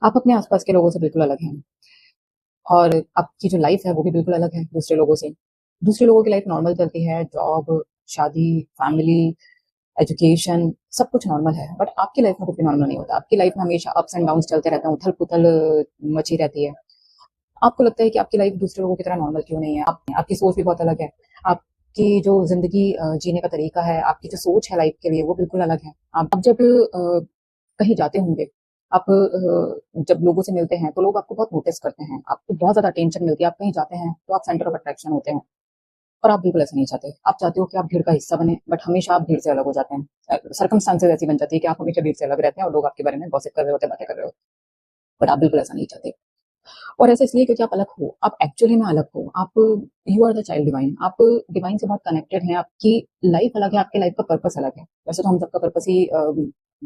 आप अपने आसपास के लोगों से बिल्कुल अलग हैं और आपकी जो लाइफ है वो भी बिल्कुल अलग है दूसरे लोगों से। दूसरे लोगों की लाइफ नॉर्मल चलती है, जॉब, शादी, फैमिली, एजुकेशन, सब कुछ नॉर्मल है। बट आपकी लाइफ में कुछ भी नॉर्मल नहीं होता। आपकी लाइफ में हमेशा अप्स एंड डाउन्स चलते रहते हैं, उथल-पुथल मची रहती है। आपको लगता है कि आपकी लाइफ दूसरे लोगों की तरह नॉर्मल क्यों नहीं है? आपकी सोच भी बहुत अलग है। आपकी जो ज़िंदगी जीने का तरीका है, आपकी जो सोच है लाइफ के लिए वो बिल्कुल अलग है। आप जब कहीं जाते होंगे, आप जब लोगों से मिलते हैं तो लोग आपको बहुत नोटिस करते हैं, आपको बहुत ज़्यादा अटेंशन मिलती है। आप कहीं जाते हैं तो आप सेंटर ऑफ अट्रैक्शन होते हैं और आप बिल्कुल ऐसा नहीं चाहते। आप चाहते हो कि आप भीड़ का हिस्सा बने, बट हमेशा आप भीड़ से अलग हो जाते हैं। सर्कमस्टांसेस ऐसी बन जाती है कि आप हमेशा भीड़ से अलग रहते हैं और लोग आपके बारे में गॉसिप कर रहे होते हैं, बातें कर रहे होते हैं, बट आप बिल्कुल ऐसा नहीं चाहते। और ऐसा इसलिए क्योंकि आप अलग हो, आप एक्चुअली में अलग हो। आप you are the child divine. आप डिवाइन से बहुत कनेक्टेड हैं। आपकी लाइफ अलग है, आपके लाइफ का पर्पस अलग है। वैसे तो हम सबका पर्पस ही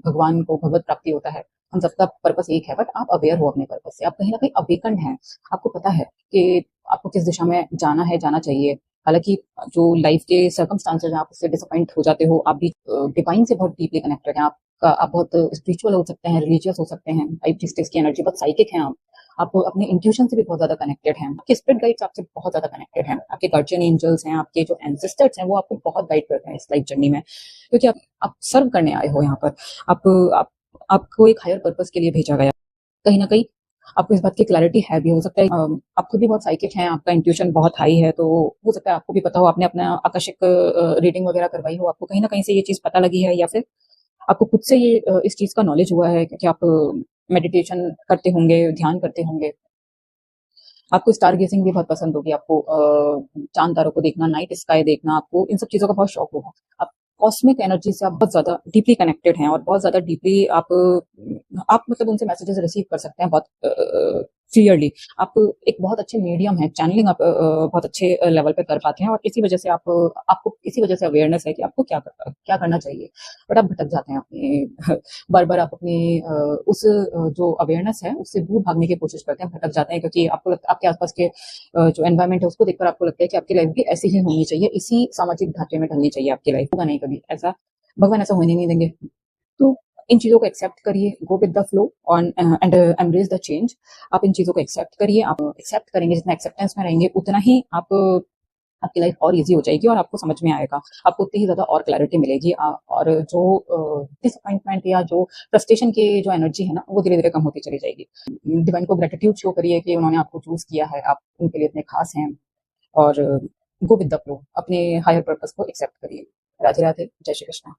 भगवान को भगवत प्राप्ति होता है। हम सबका पर्पस एक है, बट आप अवेयर हो अपने पर्पस से। आप कहीं ना कहीं अवेकन्ड हैं। आपको पता है कि आपको किस दिशा में जाना है, जाना चाहिए। हालांकि जो लाइफ के सर्कमस्टांसेस हैं, आप उससे डिसअपॉइंट हो जाते हो। आप भी डिवाइन से बहुत डीपली कनेक्टेड हैं। आप बहुत स्पिरिचुअल हो सकते हैं, रिलीजियस हो सकते हैं, आर्टिस्टिक्स की एनर्जी, बहुत साइकिक हैं आप अपने इंट्यूशन से भी बहुत ज्यादा कनेक्टेड हैं। आपके स्पिरिट गाइड्स आपसे बहुत ज्यादा कनेक्टेड हैं। आपके गार्जियन एंजल्स हैं, आपके जो एंसेस्टर्स हैं वो आपको बहुत गाइड करते हैं इस लाइफ जर्नी में, क्योंकि आप सर्व करने आए हो यहाँ पर। आप, आप आपको एक हायर पर्पस के लिए भेजा गया। कहीं ना कहीं आपको इस बात की क्लैरिटी है भी। हो सकता है आप खुद भी बहुत साइकिक हैं, आपका इंट्यूशन बहुत हाई है, तो हो सकता है आपको भी पता हो, आपने अपना आकस्मिक रीडिंग वगैरह करवाई हो, आपको कहीं ना कहीं से ये चीज पता लगी है, या फिर आपको खुद से ये इस चीज का नॉलेज हुआ है कि आप मेडिटेशन करते होंगे, ध्यान करते होंगे। आपको स्टार गेजिंग भी बहुत पसंद होगी। आपको चांद तारों को देखना, नाइट स्काई देखना, आपको इन सब चीजों का बहुत शौक होगा। आप कॉस्मिक एनर्जी से आप बहुत ज्यादा डीपली कनेक्टेड हैं और बहुत ज्यादा डीपली आप मतलब उनसे मैसेजेस रिसीव कर सकते हैं बहुत क्लियरली। आप एक बहुत अच्छे मीडियम है, चैनलिंग आप बहुत अच्छे लेवल पे कर पाते हैं, और इसी वजह से आपको इसी वजह से अवेयरनेस है कि आपको क्या करना चाहिए। बट आप भटक जाते हैं अपने बार बार आप अपनी उस जो अवेयरनेस है उससे दूर भागने की कोशिश करते हैं, भटक जाते हैं, क्योंकि आपके आसपास के जो एनवायरमेंट है उसको देखकर आपको लगता है कि आपकी लाइफ भी ऐसी ही होनी चाहिए, इसी सामाजिक ढांचे में ढलनी चाहिए आपकी लाइफ। होगा नहीं कभी ऐसा, भगवान ऐसा होने नहीं देंगे। तो इन चीजों को एक्सेप्ट करिए, go with the flow on and embrace the change. आप इन चीजों को एक्सेप्ट करिए। आप एक्सेप्ट करेंगे, जितना एक्सेप्टेंस में रहेंगे उतना ही आपकी लाइफ और इजी हो जाएगी और आपको समझ में आएगा। आपको उतनी ही ज्यादा और क्लैरिटी मिलेगी, और जो डिसअपॉइंटमेंट या जो फ्रस्ट्रेशन की जो एनर्जी है ना, वो धीरे धीरे कम होती चली जाएगी। डिवाइन को ग्रेटिट्यूड शो करिए कि उन्होंने आपको चूज किया है, आप उनके लिए इतने खास हैं। और गो विद द फ्लो, अपने हायर पर्पस को एक्सेप्ट करिए। राधे राधे, जय श्री कृष्ण।